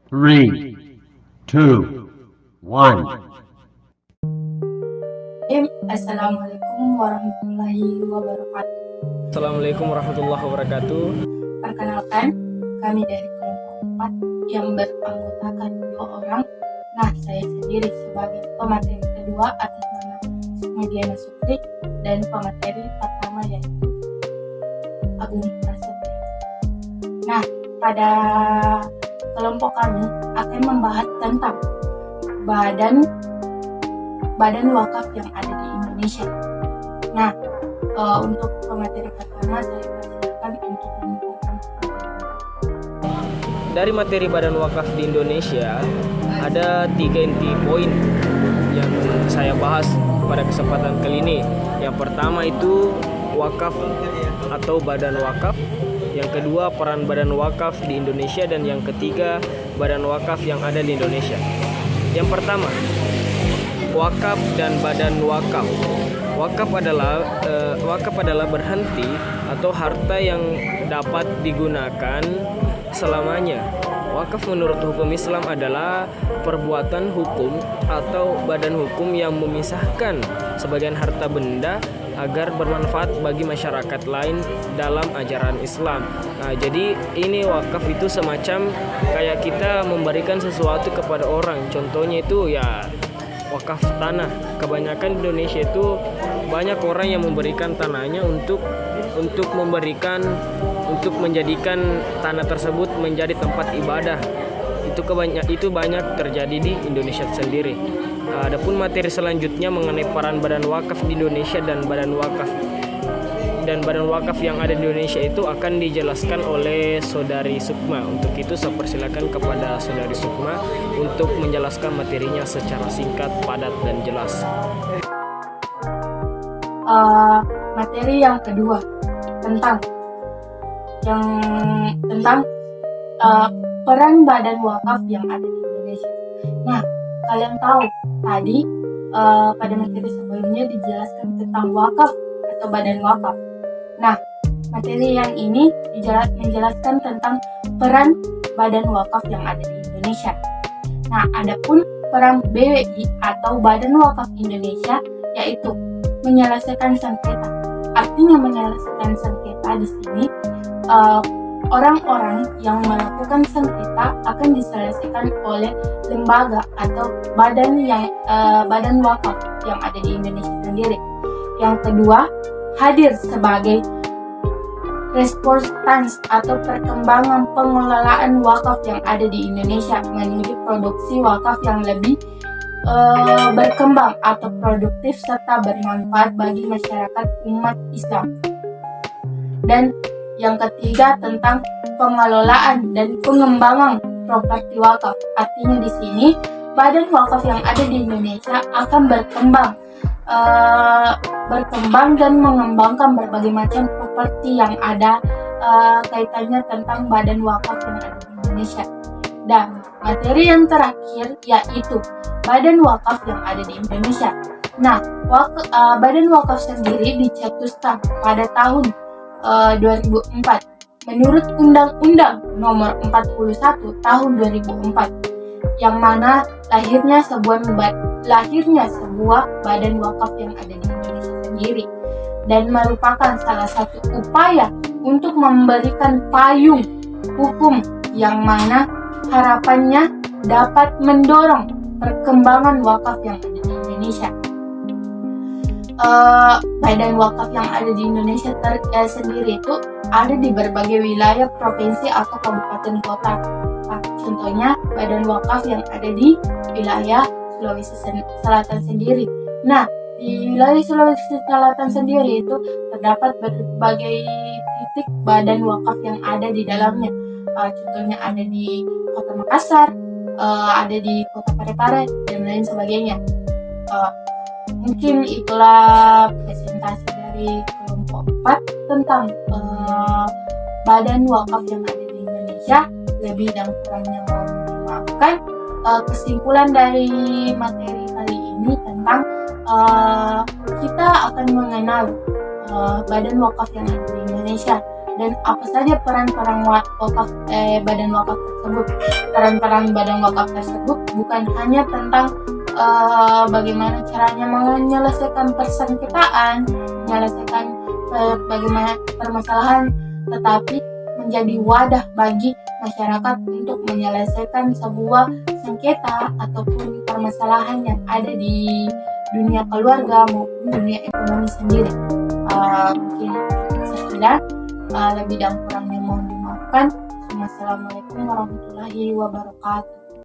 Three, two, one. Assalamualaikum warahmatullahi wabarakatuh. Assalamualaikum warahmatullahi wabarakatuh. Perkenalkan, kami dari kelompok 4 yang beranggotakan 2 orang. Nah, saya sendiri sebagai pemateri kedua atas nama Sukmadiana Sukri dan pemateri pertama yaitu Agung Prasetya. Nah, pada kelompok kami akan membahas tentang badan wakaf yang ada di Indonesia. Nah, untuk pemateri pertama saya persilakan untuk membuka. Dari materi badan wakaf di Indonesia ada 3 inti poin yang saya bahas pada kesempatan kali ini. Yang pertama itu wakaf atau badan wakaf. Yang kedua peran badan wakaf di Indonesia, dan yang ketiga badan wakaf yang ada di Indonesia. Yang pertama, wakaf dan badan wakaf. Wakaf adalah berhenti atau harta yang dapat digunakan selamanya. Wakaf menurut hukum Islam adalah perbuatan hukum atau badan hukum yang memisahkan sebagian harta benda agar bermanfaat bagi masyarakat lain dalam ajaran Islam. Nah, jadi ini wakaf itu semacam kayak kita memberikan sesuatu kepada orang. Contohnya itu ya wakaf tanah. Kebanyakan di Indonesia itu banyak orang yang memberikan tanahnya untuk menjadikan tanah tersebut menjadi tempat ibadah. Itu banyak terjadi di Indonesia sendiri. Adapun materi selanjutnya mengenai peran badan wakaf di Indonesia dan badan wakaf yang ada di Indonesia itu akan dijelaskan oleh Saudari Sukma. Untuk itu saya persilakan kepada Saudari Sukma untuk menjelaskan materinya secara singkat, padat, dan jelas. Materi yang kedua tentang peran badan wakaf yang ada di Indonesia. Nah, kalian tahu tadi pada materi sebelumnya dijelaskan tentang wakaf atau badan wakaf. Nah, materi yang ini menjelaskan tentang peran badan wakaf yang ada di Indonesia. Nah, adapun peran BWI atau Badan Wakaf Indonesia yaitu menyelesaikan sengketa. Artinya menyelesaikan sengketa di sini orang-orang yang melakukan sengketa akan diselesaikan oleh lembaga atau badan wakaf yang ada di Indonesia sendiri. Yang kedua, hadir sebagai responstans atau perkembangan pengelolaan wakaf yang ada di Indonesia menuju produksi wakaf yang lebih berkembang atau produktif serta bermanfaat bagi masyarakat umat Islam. Dan yang ketiga tentang pengelolaan dan pengembangan properti wakaf. Artinya di sini badan wakaf yang ada di Indonesia akan berkembang dan mengembangkan berbagai macam properti yang ada kaitannya tentang badan wakaf yang ada di Indonesia. Dan materi yang terakhir yaitu badan wakaf yang ada di Indonesia. Nah, badan wakaf sendiri dicetuskan pada tahun 2004 menurut Undang-Undang Nomor 41 Tahun 2004, yang mana lahirnya sebuah badan wakaf yang ada di Indonesia sendiri, dan merupakan salah satu upaya untuk memberikan payung hukum yang mana harapannya dapat mendorong perkembangan wakaf yang ada di Indonesia. Badan wakaf yang ada di Indonesia sendiri itu ada di berbagai wilayah, provinsi atau kabupaten kota. Contohnya badan wakaf yang ada di wilayah Sulawesi Selatan sendiri. Nah, di wilayah Sulawesi Selatan sendiri itu terdapat berbagai titik badan wakaf yang ada di dalamnya. Contohnya ada di Kota Makassar, ada di Kota Parepare, dan lain sebagainya. Mungkin itulah presentasi dari kelompok 4 tentang badan wakaf yang ada di Indonesia. Lebih dan kurangnya mohon dimaafkan. Kesimpulan dari materi kali ini tentang kita akan mengenal badan wakaf yang ada di Indonesia dan apa saja peran-peran badan wakaf tersebut. Peran-peran badan wakaf tersebut bukan hanya tentang bagaimana caranya menyelesaikan persengketaan, menyelesaikan bagaimana permasalahan, tetapi menjadi wadah bagi masyarakat untuk menyelesaikan sebuah sengketa ataupun permasalahan yang ada di dunia keluarga maupun dunia ekonomi sendiri. Mungkin sekian, lebih dan kurangnya mohon dimaafkan. Wassalamualaikum warahmatullahi wabarakatuh.